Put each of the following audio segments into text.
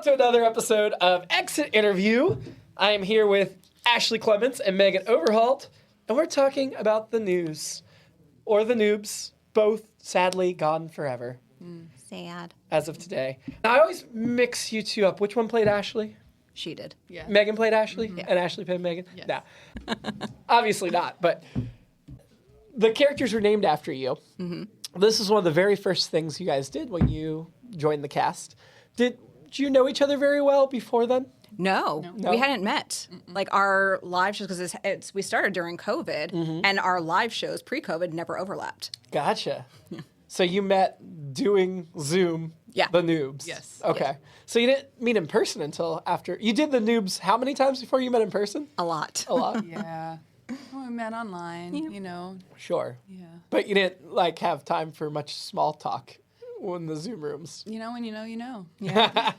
to another episode of Exit Interview. I am here with Ashley Clements and Megan Overholt, and we're talking about the news, or the Nubes, both sadly gone forever. Sad. As of today. Now, I always mix you two up. Which one played Ashley? She did. Yeah. Megan played Ashley? Yeah. And Ashley played Megan? Yes. No. Obviously not, but the characters were named after you. Mm-hmm. This is one of the very first things you guys did when you joined the cast. Did you know each other very well before then? No, No? we hadn't met. Like our live shows, because we started during COVID, and our live shows pre-COVID never overlapped. Gotcha. So you met doing Zoom, Yeah. the Nubes. Yes. Okay. Yes. So you didn't meet in person until after. You did the Nubes how many times before you met in person? A lot. A lot. Yeah. Well, we met online, you know. Sure. Yeah. But you didn't like have time for much small talk in the Zoom rooms. You know, when you know, you know. Yeah.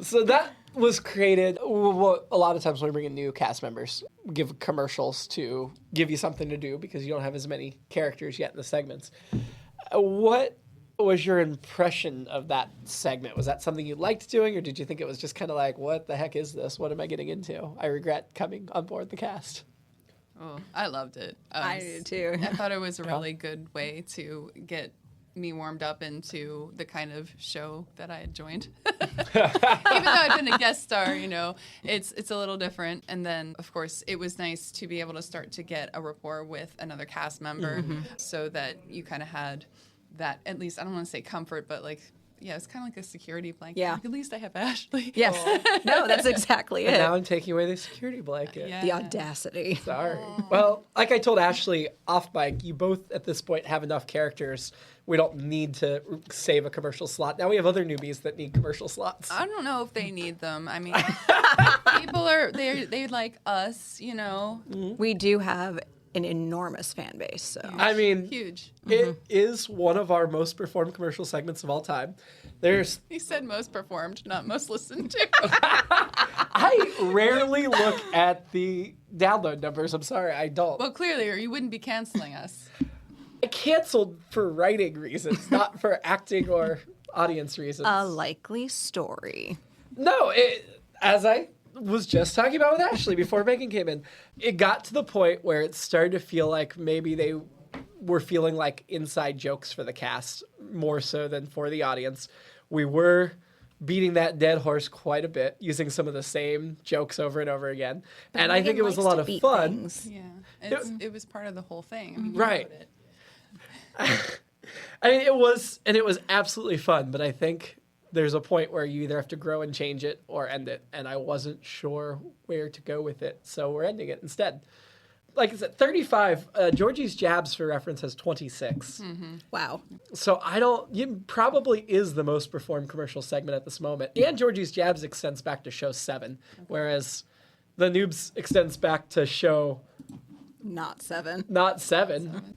So that was created. Well, a lot of times when we bring in new cast members, we give commercials to give you something to do because you don't have as many characters yet in the segments. What was your impression of that segment? Was that something you liked doing, or did you think it was just kind of like, what the heck is this? What am I getting into? I regret coming on board the cast. Oh, I loved it. I did too. I thought it was a really good way to get me warmed up into the kind of show that I had joined. Even though I've been a guest star, you know, it's a little different. And then, of course, it was nice to be able to start to get a rapport with another cast member so that you kind of had that, at least, I don't want to say comfort, but like, yeah, it's kind of like a security blanket. Yeah. Like, at least I have Ashley. Yes. No, that's exactly And it. now I'm taking away the security blanket. Yeah. The audacity. Sorry. Well, like I told Ashley off mic, you both at this point have enough characters. We don't need to save a commercial slot. Now we have other newbies that need commercial slots. I don't know if they need them. I mean, people they like us, you know. We do have an enormous fan base, so. I mean, Huge. it is one of our most performed commercial segments of all time. There's, He said most performed, not most listened to. I rarely look at the download numbers. I'm sorry, I don't. Well, clearly, or you wouldn't be canceling us. I canceled for writing reasons, not for acting or audience reasons. A likely story. No, as I was just talking about with Ashley before Megan came in, it got to the point where it started to feel like maybe they were feeling like inside jokes for the cast more so than for the audience. We were beating that dead horse quite a bit, using some of the same jokes over and over again. But and I think it was a lot of fun. Things. Yeah, it was part of the whole thing. I mean, you Right. wrote it. I mean, it was absolutely fun, but I think there's a point where you either have to grow and change it or end it, and I wasn't sure where to go with it, so we're ending it instead. Like I said, 35, Georgie's Jabs, for reference, has 26. Wow. So it probably is the most performed commercial segment at this moment. And Georgie's Jabs extends back to show 7, whereas the Noobs extends back to show Not 7. not 7.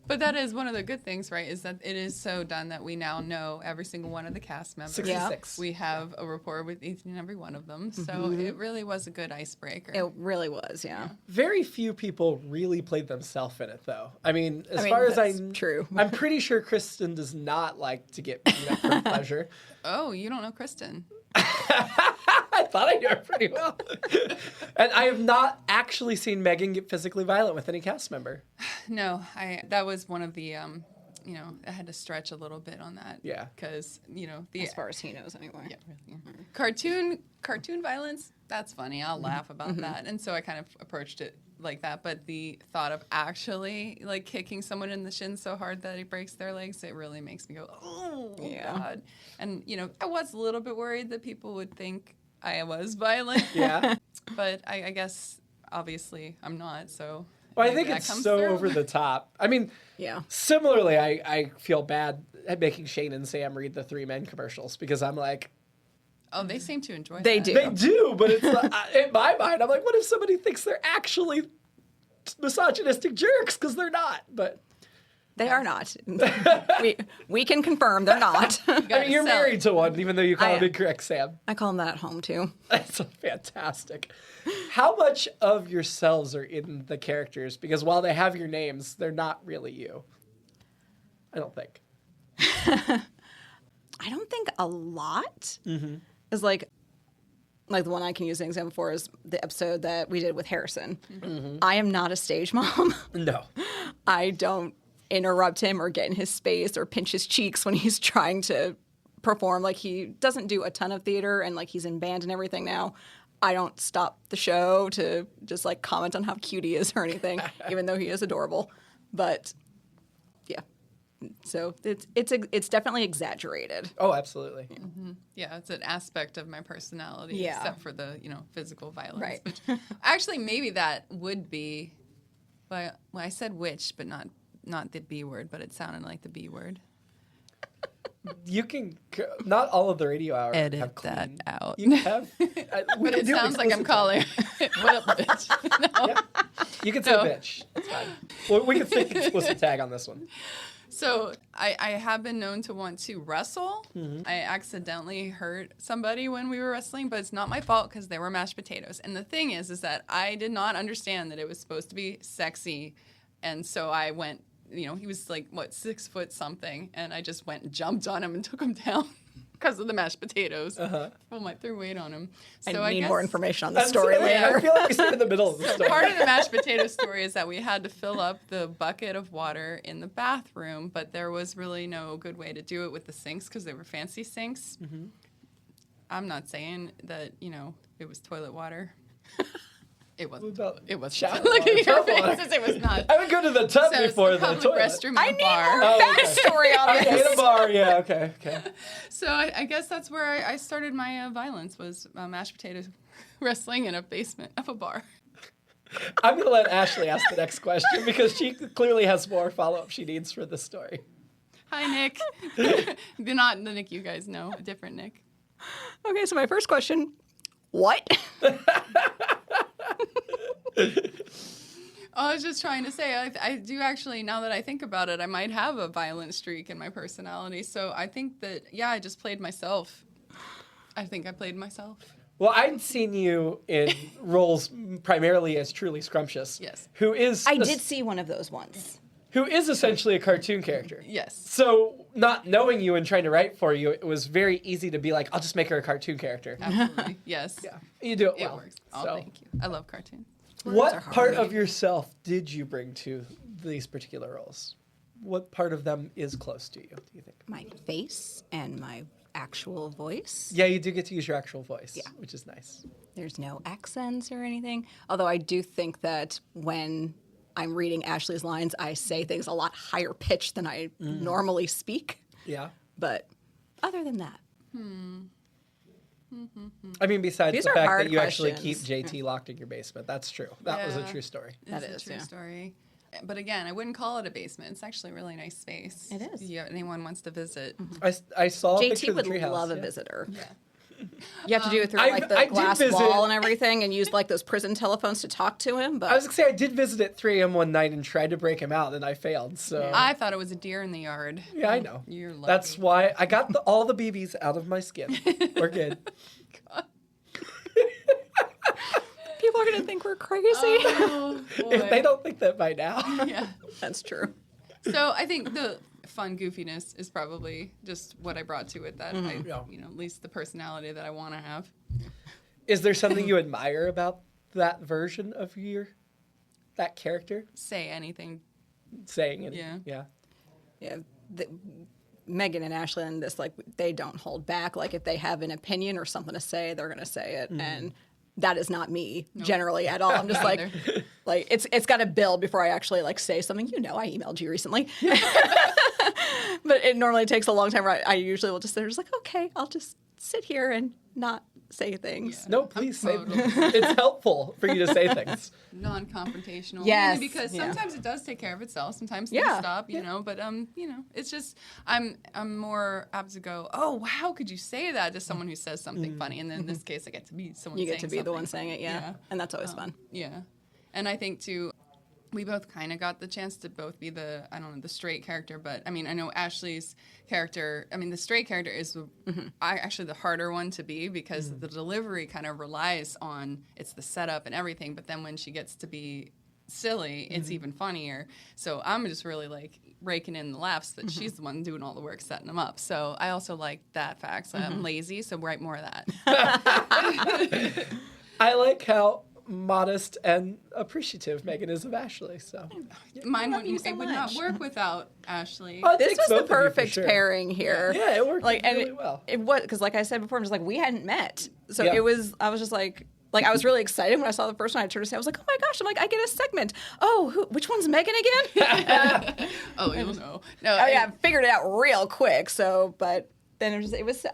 But that is one of the good things, right? Is that it is so done that we now know every single one of the cast members. 66. We have a rapport with each and every one of them. So it really was a good icebreaker. It really was, yeah. Very few people really played themselves in it, though. I mean, as far as that's I'm true. I'm pretty sure Kristen does not like to get beat up for pleasure. Oh, you don't know Kristen. I thought I knew her pretty well. And I have not actually seen Megan get physically violent with any cast member. No, that was one of the, you know, I had to stretch a little bit on that. Yeah. Because, you know, the As far as he knows, anyway. yeah, cartoon violence, that's funny. I'll laugh about that. And so I kind of approached it like that. But the thought of actually, like, kicking someone in the shin so hard that he breaks their legs, it really makes me go, oh, Yeah. God. And, you know, I was a little bit worried that people would think I was violent. Yeah. But I guess, obviously, I'm not, so... Well, I maybe think that it's comes so through. over the top. I mean, Yeah. similarly, I feel bad at making Shane and Sam read the 3 Men commercials because I'm like, Oh, they seem to enjoy They that. do. they do, but it's like, in my mind, I'm like, what if somebody thinks they're actually misogynistic jerks? Because they're not. But They are not. we can confirm they're not. I mean, you're sell married to one, even though you call I him am. incorrect, Sam. I call them that at home, too. That's fantastic. How much of yourselves are in the characters? Because while they have your names, they're not really you. I don't think. I don't think a lot is like the one I can use an example for is the episode that we did with Harrison. I am not a stage mom. No. I don't interrupt him or get in his space or pinch his cheeks when he's trying to perform. Like, he doesn't do a ton of theater, and like he's in band and everything now. I don't stop the show to just like comment on how cute he is or anything, even though he is adorable. But yeah, so it's definitely exaggerated. Oh, absolutely. Yeah, it's an aspect of my personality, Yeah. except for the physical violence. Right. Which, actually, maybe that would be. Well, I said witch, but not the B word, but it sounded like the B word. You can not all of the radio hour Edit have clean. that out. You have, But it sounds like I'm calling. What up, bitch? No. Yeah. You can say No. bitch. It's fine. Well, we can stick explicit tag on this one. So I have been known to want to wrestle. I accidentally hurt somebody when we were wrestling, but it's not my fault because they were mashed potatoes. And the thing is that I did not understand that it was supposed to be sexy, and so I went. He was like, 6 foot something, and I just went and jumped on him and took him down because of the mashed potatoes. Well, I threw weight on him. So I need guess more information on the story later. I feel like we stayed in the middle of the story. part of the mashed potato story is that we had to fill up the bucket of water in the bathroom, but there was really no good way to do it with the sinks because they were fancy sinks. I'm not saying that, it was toilet water. It wasn't. It was Shower shower Look water, at your tub water. faces. It was not. I would go to the tub So it's before a the public toilet. restroom in I a need bar. more backstory on Okay, this. in a bar, yeah, okay. So I guess that's where I started my violence was mashed potatoes wrestling in a basement of a bar. I'm going to let Ashley ask the next question because she clearly has more follow-up she needs for this story. Hi, Nick. Not the Nick you guys know, a different Nick. Okay, so my first question, what? I was just trying to say, I do actually, now that I think about it, I might have a violent streak in my personality. So I think that, I just played myself. I think I played myself. Well, I'd seen you in roles primarily as Truly Scrumptious. Yes. Who is I did see one of those once. who is essentially a cartoon character. Yes. So, not knowing you and trying to write for you, it was very easy to be like, I'll just make her a cartoon character. Absolutely. Yes. Yeah. You do it It well. works. Oh, So, thank you. I love cartoons. what are hard. part of yourself did you bring to these particular roles? What part of them is close to you, do you think? My face and my actual voice. Yeah, you do get to use your actual voice, Yeah. which is nice. There's no accents or anything. Although I do think that when I'm reading Ashley's lines, I say things a lot higher pitched than I normally speak. Yeah. But other than that, I mean, besides These the are fact hard that you actually keep questions. JT locked in your basement. That's true. That was a Yeah. true story. That It's is, a true yeah. story. But again, I wouldn't call it a basement. It's actually a really nice space. It is. If anyone wants to visit. I saw a picture JT of the would treehouse. love a yeah. visitor. Yeah. You have to do it through I like the did glass visit- wall and everything, and use like those prison telephones to talk to him. But I was going to say, I did visit at 3 a.m. one night and tried to break him out, and I failed. So I thought it was a deer in the yard. yeah, I know. You're lucky. That's why I got all the BBs out of my skin. We're good. people are gonna think we're crazy. Oh, If they boy. don't think that by now. Yeah. That's true. So I think the fun goofiness is probably just what I brought to it. That I, Yeah. at least the personality that I want to have. Is there something you admire about that version of that character? Say anything. Saying it. Yeah. Yeah. Yeah, Megan and Ashley and this, like, they don't hold back. Like, if they have an opinion or something to say, they're gonna say it, and that is not me generally at all. I'm just like, Neither. like it's got to build before I actually like say something. I emailed you recently, but it normally takes a long time. Where I usually will just, they're just like, okay, I'll just sit here and not say things. No, please say totally- it's helpful for you to say things. Non-confrontational. Yes, Mainly because yeah. sometimes it does take care of itself. Sometimes things Yeah. stop, but it's just I'm more apt to go, oh wow, could you say that to someone who says something funny? And then in this case I get to be someone You saying get to be the something. one saying it, yeah. And that's always fun. Yeah. And I think too, we both kind of got the chance to both be the straight character, but I mean, I know Ashley's character, the straight character is actually the harder one to be because the delivery kind of relies on, it's the setup and everything, but then when she gets to be silly, it's even funnier. So I'm just really like, raking in the laughs, but she's the one doing all the work setting them up. So I also like that fact. So I'm lazy, so write more of that. I like how modest and appreciative Megan is of Ashley. So Mine love you wouldn't, so it would not much. work without Ashley. Oh, it This takes was both the of you for perfect sure. pairing here. Yeah, it worked and really well. It was because, like I said before, I'm just like we hadn't met, so Yeah. it was. I was just like I was really excited when I saw the first one. I turned to say, I was like, oh my gosh! I'm like, I get a segment. Oh, which one's Megan again? Oh, you'll know. No, Oh yeah, I figured it out real quick. So, but then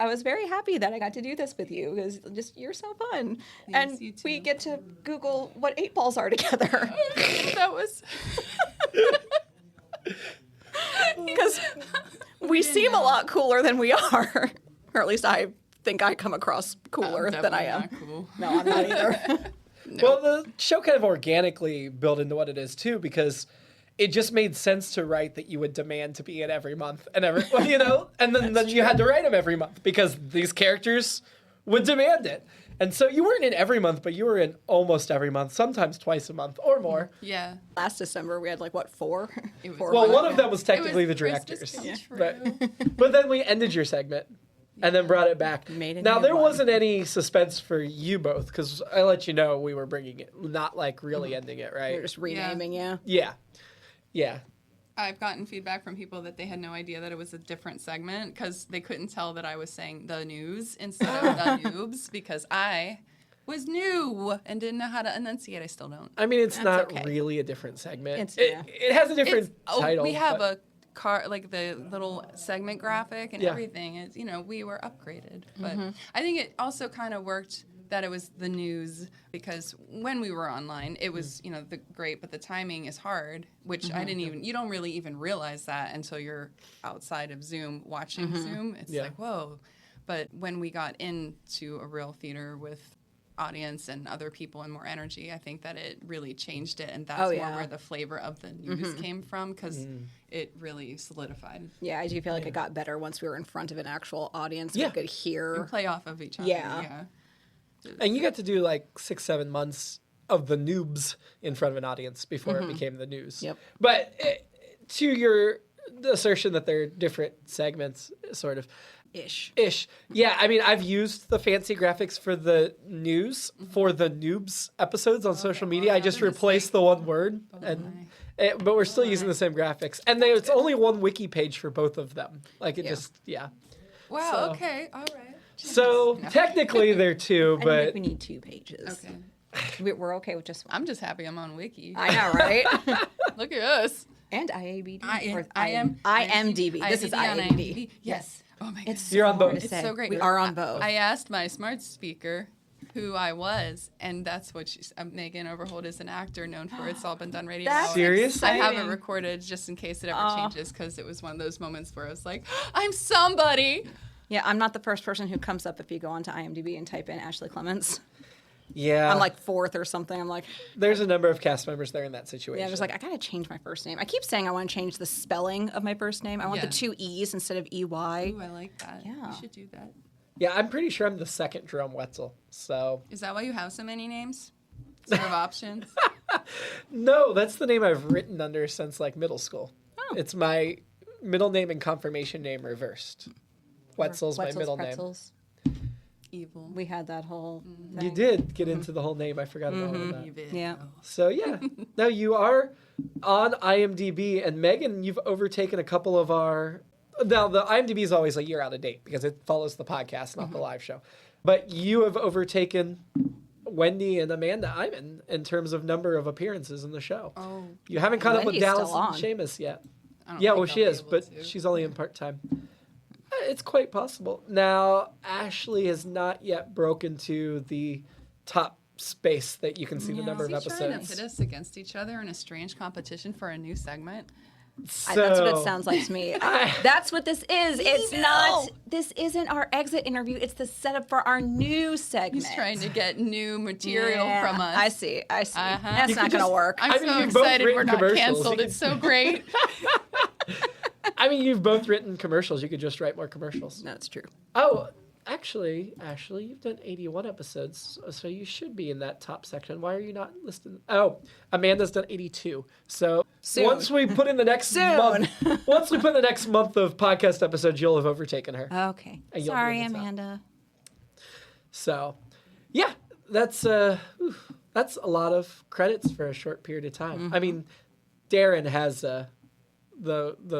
I was very happy that I got to do this with you because you're so fun, Yes, and you too. we get to Google what 8 balls are together that was. because we seem a lot cooler than we are, or at least I think I come across cooler than I am. Not cool. No, I'm not either. Well, the show kind of organically built into what it is too, because it just made sense to write that you would demand to be in every month and every, and then you had to write them every month because these characters would demand it. And so you weren't in every month, but you were in almost every month, sometimes twice a month or more. Yeah. Last December we had like what 4? It was- 4 Well, months. one of them was technically the Christmas directors, come true. but then we ended your segment and then brought it back. Made a Now new there one. wasn't any suspense for you both because I let you know we were bringing it, not like really ending it, right? We're just renaming, yeah. Yeah. I've gotten feedback from people that they had no idea that it was a different segment because they couldn't tell that I was saying the news instead of the Nubes because I was new and didn't know how to enunciate. I still don't. I mean, it's not okay. really a different segment. It's- It has a different title. We have but- a car, like the little segment graphic and Yeah. everything. It's, we were upgraded. But I think it also kind of worked that it was the news because when we were online, it was, great, but the timing is hard, which I didn't even, you don't really even realize that until you're outside of Zoom watching Zoom. It's Yeah. like, whoa. But when we got into a real theater with audience and other people and more energy, I think that it really changed it, and that's more where the flavor of the news came from because it really solidified. Yeah, I do feel like it got better once we were in front of an actual audience. Yeah. We could hear. And play off of each other. Yeah. And you got to do like 6-7 months of the Nubes in front of an audience before it became the news. Yep. But to your assertion that they're different segments, sort of, Ish. Yeah, I mean, I've used the fancy graphics for the news for the Nubes episodes on social media. I just replaced the one word, but we're still using the same graphics. And it's only one wiki page for both of them. Like it just, Wow, So- okay, all right. So technically they're two, I don't but think we need 2 pages. Okay. We're okay with just one. I'm just happy I'm on Wiki. I know, right? Look at us. And IABD. IMDb. This is on IABD. Yes. Oh my god. It's You're on hard both. to It's say. so great. We are on both. I asked my smart speaker who I was, and that's what Megan Overholt is an actor known for It's All Been Done Radio. That's Hour. Serious? I have it exciting. recorded just in case it ever changes because it was one of those moments where I was like, I'm somebody. Yeah, I'm not the first person who comes up if you go onto IMDb and type in Ashley Clements. yeah. I'm like 4th or something. I'm like, there's a number of cast members there in that situation. yeah, I'm just like, I gotta change my first name. I keep saying I want to change the spelling of my first name. I want the Yeah. 2 E's instead of EY. Ooh, I like that. Yeah. You should do that. Yeah, I'm pretty sure I'm the second Jerome Wetzel. So Is that why you have so many names? Sort of options? no, that's the name I've written under since like middle school. Oh. It's my middle name and confirmation name reversed. Wetzel's my middle Pretzels. Evil. We had that whole name. thing. You did get into the whole name. I forgot about all of that. Evil. Yeah. So yeah, now you are on IMDb, and Megan, you've overtaken a couple of our. Now the IMDb is always a year out of date because it follows the podcast, not the live show. But you have overtaken Wendy and Amanda Iman in terms of number of appearances in the show. Oh. You haven't caught up with Wendy's Dallas still and on. Seamus yet. I don't Yeah, think well, I'll she be is, able but to. she's only in part time. It's quite possible. Now, Ashley has not yet broken to the top space that you can see the number of Is he trying to episodes. pit us against each other in a strange competition for a new segment? That's what it sounds like to me. That's what this is. It's know. not. This isn't our exit interview. It's the setup for our new segment. He's trying to get new material from us. I see. That's You not could going to just- work. I'm I mean, so you've both excited we're written not commercials. canceled. You It's so great. I mean, you've both written commercials. You could just write more commercials. That's true. Oh, Actually, Ashley, you've done 81 episodes, so you should be in that top section. Why are you not listed? Oh, Amanda's done 82. So Soon. once we put in the next month, once we put in the next month of podcast episodes, you'll have overtaken her. Okay. And you'll be Sorry, in the top. Amanda. So, yeah, that's a lot of credits for a short period of time. I mean, Darren has the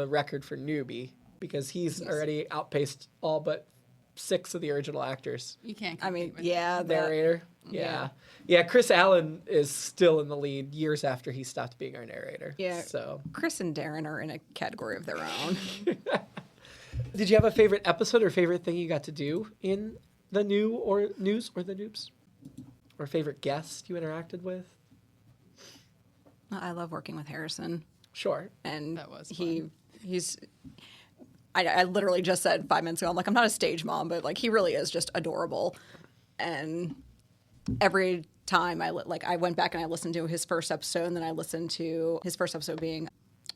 record for newbie because he's already outpaced all but 6 of the original actors. You can't. I mean, compete with yeah, Narrator. Yeah. Chris Allen is still in the lead years after he stopped being our narrator. Yeah. So, Chris and Darren are in a category of their own. did you have a favorite episode or favorite thing you got to do in the news or the Nubes? Or favorite guest you interacted with? I love working with Harrison. Sure. And That was fun. I literally just said 5 minutes ago, I'm like, I'm not a stage mom, but like he really is just adorable. And every time I went back and I listened to his first episode, and then I listened to his first episode being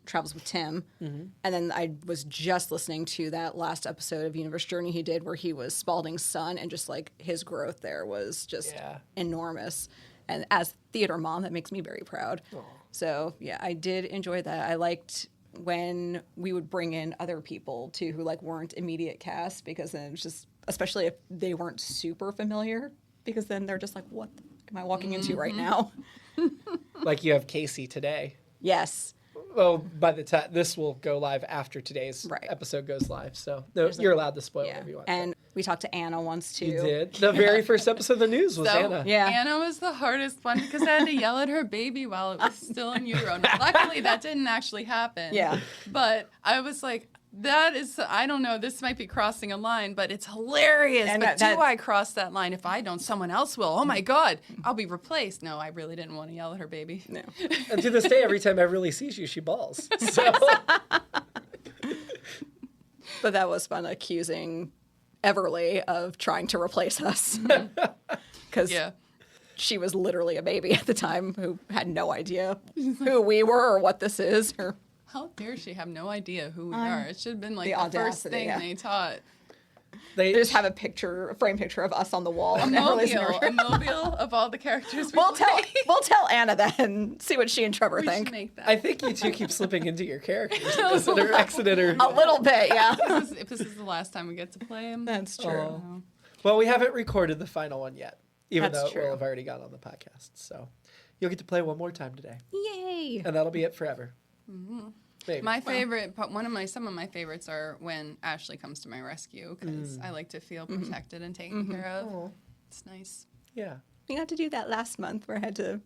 Travels with Tim. And then I was just listening to that last episode of Universe Journey he did where he was Spalding's son, and just like his growth there was just enormous. And as theater mom, that makes me very proud. Aww. So yeah, I did enjoy that. I liked when we would bring in other people too who like weren't immediate cast, because then it was just, especially if they weren't super familiar, because then they're just like, what the fuck am I walking into right now? Like you have Casey today. Yes. Well, by the time this will go live after today's episode goes live, so you're allowed to spoil whatever you want. And we talked to Anna once too. You did. The very first episode of the news was Anna. Yeah. Anna was the hardest one because I had to yell at her baby while it was still in utero. Now, luckily, that didn't actually happen. Yeah. But I was like, that is, I don't know, this might be crossing a line, but it's hilarious. And but do I cross that line? If I don't, someone else will. Oh my God, I'll be replaced. No, I really didn't want to yell at her baby. No. And to this day, every time Everly sees you, she bawls. So. But that was fun, accusing Everly of trying to replace us. Because she was literally a baby at the time who had no idea who we were or what this is. Or how dare she have no idea who we are? It should have been like the first audacity, thing they taught. They just have a frame picture of us on the wall. A mobile of all the characters. We'll tell Anna that and see what she and Trevor think. Should make that. I think you two keep slipping into your characters. Exited a little bit, yeah. If this is the last time we get to play him. That's true. Well, we haven't recorded the final one yet, even That's though true. it will have already gone on the podcast. So you'll get to play one more time today. Yay. And that'll be it forever. Maybe. My favorite, some of my favorites are when Ashley comes to my rescue, because I like to feel protected and taken care of. Oh. It's nice. Yeah. We got to do that last month where I had to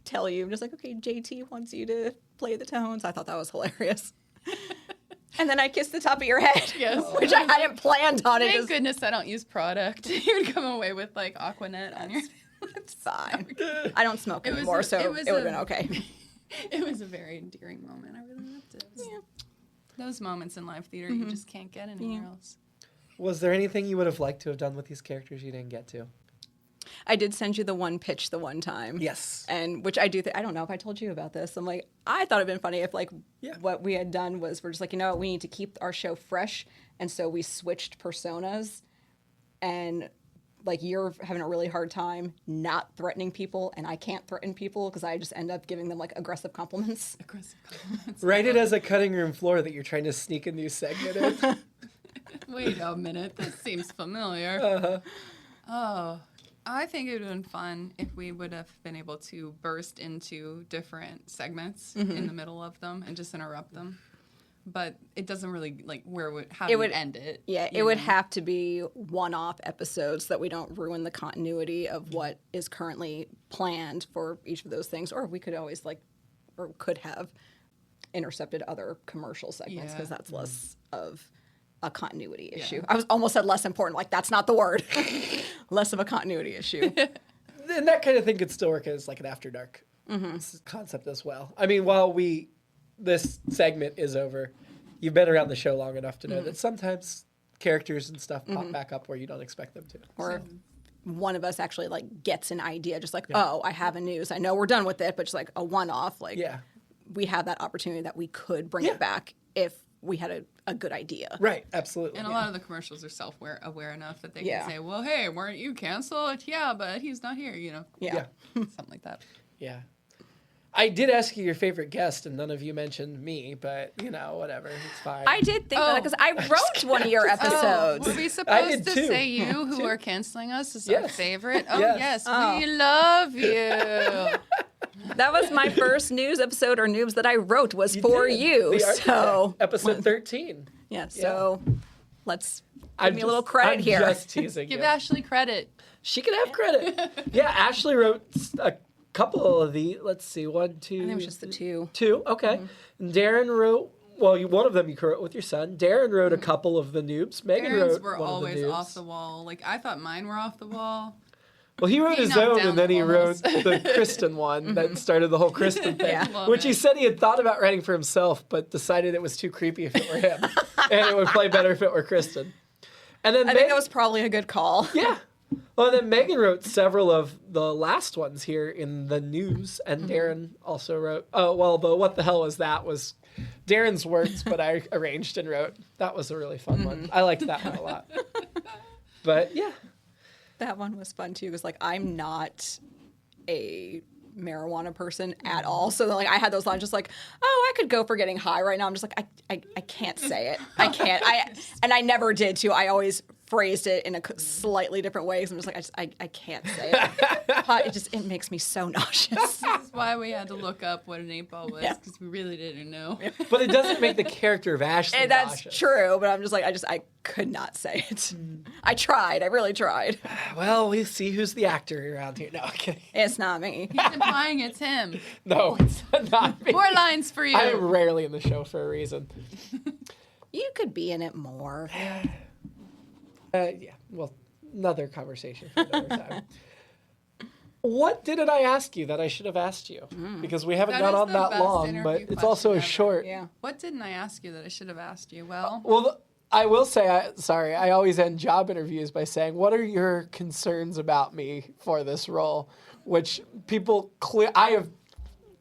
tell you, just like, okay, JT wants you to play the tones. I thought that was hilarious. And then I kissed the top of your head, Yes. which I hadn't planned on. Thank goodness I don't use product. You'd come away with like Aquanet on your. It's fine. I don't smoke anymore, so it would have been okay. It was a very endearing moment. I really loved it. Those moments in live theater you just can't get anywhere else. Was there anything you would have liked to have done with these characters you didn't get to? I did send you the one pitch the one time. Yes. And which I do I don't know if I told you about this. I'm like, I thought it'd been funny if like what we had done was we're just like, we need to keep our show fresh. And so we switched personas, and like you're having a really hard time not threatening people, and I can't threaten people because I just end up giving them like aggressive compliments. Write it as a cutting room floor that you're trying to sneak a new segment in. Wait a minute, this seems familiar. Oh, I think it would have been fun if we would have been able to burst into different segments in the middle of them and just interrupt them. But it doesn't really, like, how do you end it? Yeah, it would have to be one-off episodes so that we don't ruin the continuity of what is currently planned for each of those things. Or we could always, could have intercepted other commercial segments, because that's less of a continuity issue. I was almost said less important. Like, that's not the word. Less of a continuity issue. And that kind of thing could still work as, like, an After Dark concept as well. I mean, while this segment is over, you've been around the show long enough to know that sometimes characters and stuff pop back up where you don't expect them to. Or one of us actually gets an idea, just oh, I have a news. I know we're done with it, but just a one-off. We have that opportunity that we could bring it back if we had a good idea. Right, absolutely. And a lot of the commercials are self-aware enough that they Yeah. can say, well, hey, weren't you canceled? Yeah, but he's not here, you know. Yeah. Something like that. Yeah. I did ask you your favorite guest, and none of you mentioned me, but, you know, whatever. It's fine. I did think that because I wrote one of your episodes. Were we did supposed to too. say you who are canceling us is our Yes. favorite? Oh, Yes. yes. We love you. That was my first news episode or Nubes that I wrote was for did. you. The So, architect, episode 13. yeah, so let's I'm give me a little credit I'm here. just teasing Give you. Ashley credit. She can have credit. Yeah, Ashley wrote a couple of the. Let's see, 1, 2. I think it was just the two. 2. Okay. And Darren wrote. Well, one of them you wrote with your son. Darren wrote a couple of the Nubes. Megan Parents wrote were one always of the Nubes. off the wall. Like, I thought mine were off the wall. Well, he wrote He his knocked own, down and then the he wrote walls. the Kristen one that started the whole Kristen thing, Yeah. Love which he it. said he had thought about writing for himself, but decided it was too creepy if it were him, and it would play better if it were Kristen. And then I think that was probably a good call. yeah. Well, then Megan wrote several of the last ones here in the news, and Darren also wrote. Oh well, but what the hell was that? Was Darren's words, but I arranged and wrote. That was a really fun one. I liked that one a lot. But yeah. That one was fun too, because like I'm not a marijuana person at all. So like I had those lines just like, oh, I could go for getting high right now. I'm just like, I can't say it. I can't. And I never did too. I always phrased it in a slightly different way. So I'm just like, I can't say it. Pot, it makes me so nauseous. This is why we had to look up what an 8-ball was, Yeah. because we really didn't know. But it doesn't make the character of Ashley And that's nauseous. true, but I'm just like, I could not say it. I tried. I really tried. Well, we see who's the actor around here. No, I'm kidding. It's not me. He's implying it's him. No, it's not me. More lines for you. I am rarely in the show for a reason. You could be in it more. Yeah, well, another conversation for another time. What didn't I ask you that I should have asked you? Because we haven't That gone is on the that best long, interview but it's question also a ever. short. Yeah. What didn't I ask you that I should have asked you? Well, Well, I will say, I always end job interviews by saying, what are your concerns about me for this role? Which people I have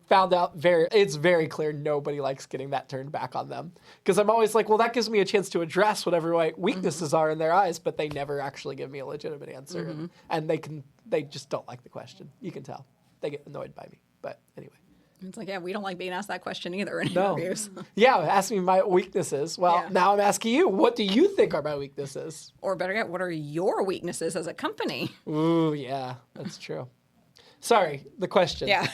found out it's very clear nobody likes getting that turned back on them. Because I'm always like, well, that gives me a chance to address whatever my weaknesses are in their eyes, but they never actually give me a legitimate answer. And they just don't like the question. You can tell. They get annoyed by me. But anyway. It's like, yeah, we don't like being asked that question either in No. interviews. Yeah, ask me my weaknesses. Well, Yeah. now I'm asking you, what do you think are my weaknesses? Or better yet, what are your weaknesses as a company? Ooh, yeah, that's true. Sorry, the question. Yeah.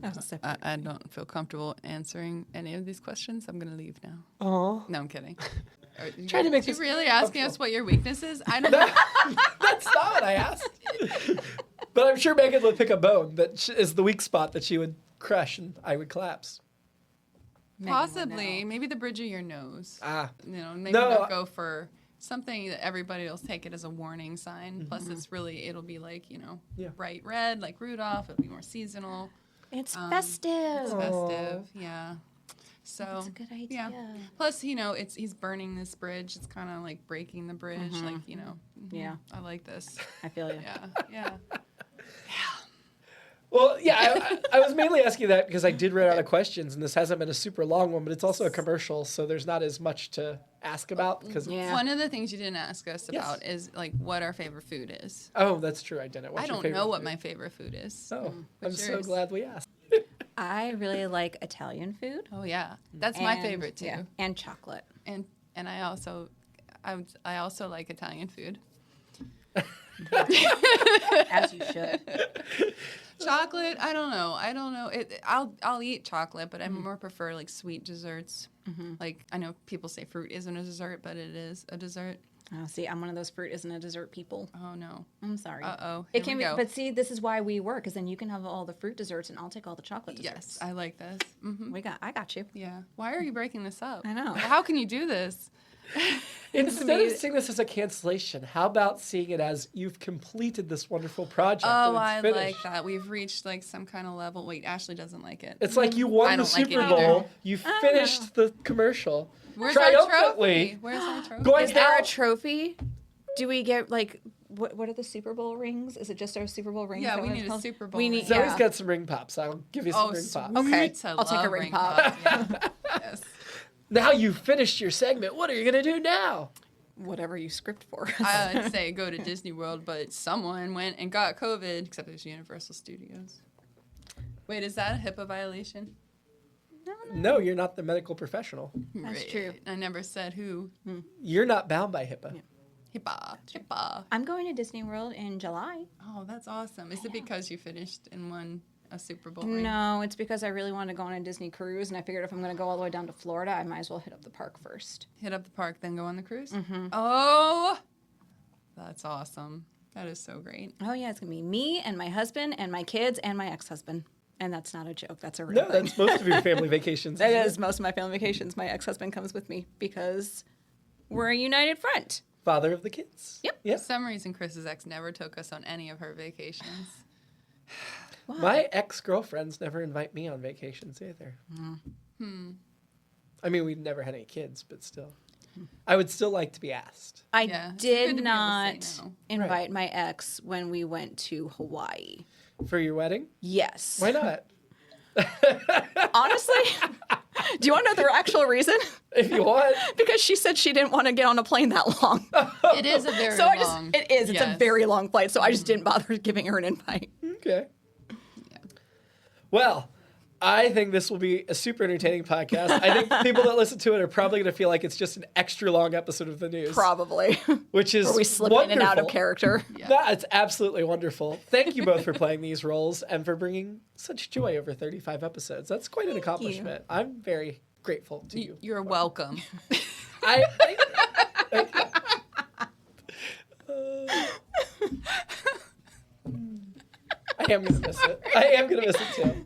That was a I don't feel comfortable answering any of these questions. I'm going to leave now. Oh, No, I'm kidding. Trying to make you this really asking us what your weakness is? I don't know. that's not what I asked. But I'm sure Megan would pick a bone that is the weak spot that she would crush and I would collapse. Possibly. Maybe the bridge of your nose. Ah, You know, maybe No, not go for something that everybody will take it as a warning sign. Plus, it'll be like, Yeah. bright red, like Rudolph. It'll be more seasonal. It's festive. Festive, yeah. So That's a good idea. Yeah. Plus, he's burning this bridge. It's kind of like breaking the bridge. Like, Yeah. I like this. I feel you. Yeah. well, yeah, I was mainly asking that because I did run out of questions, and this hasn't been a super long one, but it's also a commercial, so there's not as much to ask about. Because Yeah. One of the things you didn't ask us Yes. about is like what our favorite food is. Oh, that's true. I didn't. What's I your don't favorite know what food? my favorite food is. Oh, I'm What's so yours? glad we asked. I really like Italian food. Oh yeah, that's my and- favorite too. yeah, and chocolate. And I also like Italian food. As you should. Chocolate, I don't know. I'll eat chocolate, but I more prefer like sweet desserts. Like I know people say fruit isn't a dessert, but it is a dessert. Oh, see, I'm one of those fruit isn't a dessert people. Oh no. I'm sorry. Uh-oh. It Here can we be, go. but see, this is why we work, because then you can have all the fruit desserts, and I'll take all the chocolate desserts. Yes, I like this. I got you. Yeah. Why are you breaking this up? I know. How can you do this? Instead of seeing this as a cancellation, how about seeing it as you've completed this wonderful project? Oh, and it's I finished. like that. We've reached like some kind of level. Wait, Ashley doesn't like it. It's like you won I the don't like it Super either. Bowl, you finished the commercial. Where's our triumphantly. trophy? Where's our trophy? Going Is there a out. trophy? Do we get like what are the Super Bowl rings? Is it just our Super Bowl rings? Yeah, Is that we what need it's a called? Super Bowl We need. ring. Zoe's Yeah. got some ring pops. I'll give you some ring pops. Okay, sweet. I I'll take a love ring pop. Yeah. Yes. Now you finished your segment. What are you going to do now? Whatever you script for. I'd say go to Disney World, but someone went and got COVID, except it was Universal Studios. Wait, is that a HIPAA violation? No, you're not the medical professional. That's true. I never said who. You're not bound by HIPAA. Yeah. HIPAA. I'm going to Disney World in July. Oh, that's awesome. Is it because you finished and won a Super Bowl ring? No, it's because I really wanted to go on a Disney cruise, and I figured if I'm going to go all the way down to Florida, I might as well hit up the park first. Hit up the park, then go on the cruise? Mm-hmm. Oh, that's awesome. That is so great. Oh, yeah, it's going to be me and my husband and my kids and my ex-husband. And that's not a joke. That's a real No, thing. that's most of your family vacations. That is most of my family vacations. My ex-husband comes with me because we're a united front. Father of the kids. Yep. For some reason, Chris's ex never took us on any of her vacations. Wow. My ex-girlfriends never invite me on vacations either. I mean, we've never had any kids, but still. I would still like to be asked. I Yeah, it's good to did be able to not say no. invite Right. my ex when we went to Hawaii. For your wedding? Yes. Why not? Honestly, do you want to know the actual reason? If you want. Because she said she didn't want to get on a plane that long. It is a very So long. it is. It's a yes. very long flight. So I just didn't bother giving her an invite. Okay. Well, I think this will be a super entertaining podcast. I think people that listen to it are probably going to feel like it's just an extra long episode of the news. Probably. Which is Where we slip wonderful. in and out of character. That's absolutely wonderful. Thank you both for playing these roles and for bringing such joy over 35 episodes. That's quite an accomplishment. I'm very grateful to you. You're welcome. Thank you. I am going to miss it. I am going to miss it too.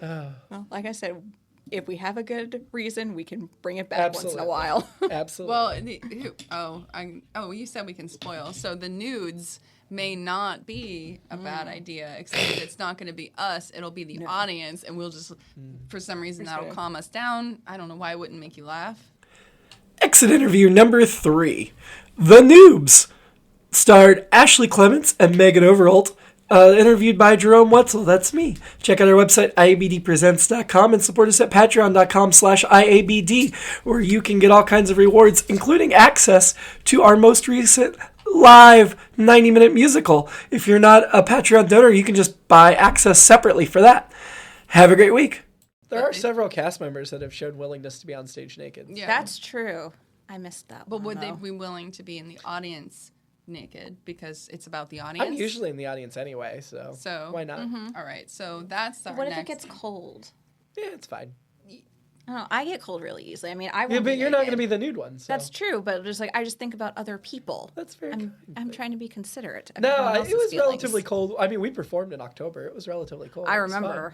Well, like I said, if we have a good reason, we can bring it back once in a while. Absolutely. Well, you said we can spoil. So the nudes may not be a bad idea, except that it's not going to be us. It'll be the audience, and we'll just, for some reason, that'll calm us down. I don't know why it wouldn't make you laugh. Exit interview number 3. The Nubes starred Ashley Clements and Megan Overholt. Interviewed by Jerome Wetzel. That's me. Check out our website, IABDpresents.com, and support us at patreon.com/IABD, where you can get all kinds of rewards, including access to our most recent live 90-minute musical. If you're not a Patreon donor, you can just buy access separately for that. Have a great week. There are several cast members that have shown willingness to be on stage naked. Yeah. That's true. I missed that But one, would they though. be willing to be in the audience naked because it's about the audience? I'm usually in the audience anyway, so why not? All right, so that's our What if next. it gets cold? Yeah, it's fine. I don't know. I get cold really easily. I mean, I Yeah, won't but be you're not naked. going to be the nude one. So. That's true, but just like I just think about other people. That's very I'm kind. trying to be considerate. of No, everyone it else's was feelings. relatively cold. I mean, we performed in October. It was relatively cold. I It was remember.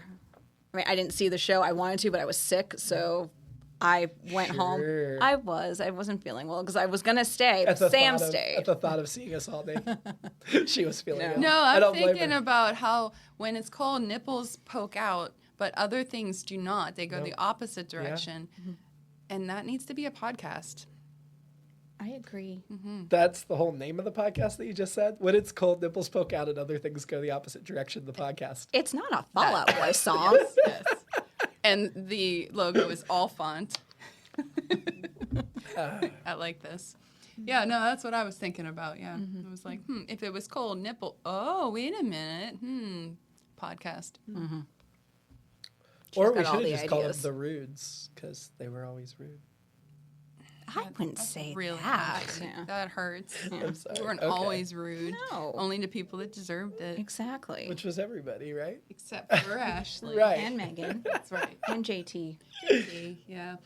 I mean, I didn't see the show. I wanted to, but I was sick, so I went home. Sure. I wasn't feeling well because I was gonna stay. At the Sam thought of- stayed. At the thought of seeing us all day, she was feeling ill. No, I I'm don't blame thinking her. about how when it's cold, nipples poke out, but other things do not. They go Nope. the opposite direction. And that needs to be a podcast. I agree. That's the whole name of the podcast that you just said. When it's cold, nipples poke out and other things go the opposite direction. The podcast. It's not a Fall Out Boy song. Yes. And the logo is all font. I like this. Yeah, no, that's what I was thinking about. Yeah. It was like, if it was cold, nipple. Oh, wait a minute. Podcast. Or we got all should have the just called them ideas. the Rudes because they were always rude. I wouldn't say Really that. hurt. Yeah. That hurts. I'm sorry. We weren't Okay. always rude. No. Only to people that deserved it. Exactly. Which was everybody, right? Except for Ashley. Right. And Megan. That's right. And JT. Yeah.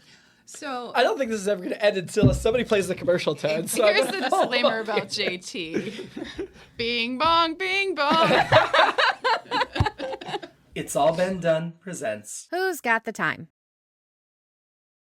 So I don't think this is ever going to end until somebody plays the commercial tone. So here's the disclaimer about JT. Bing bong, bing bong. It's All Been Done presents. Who's got the time?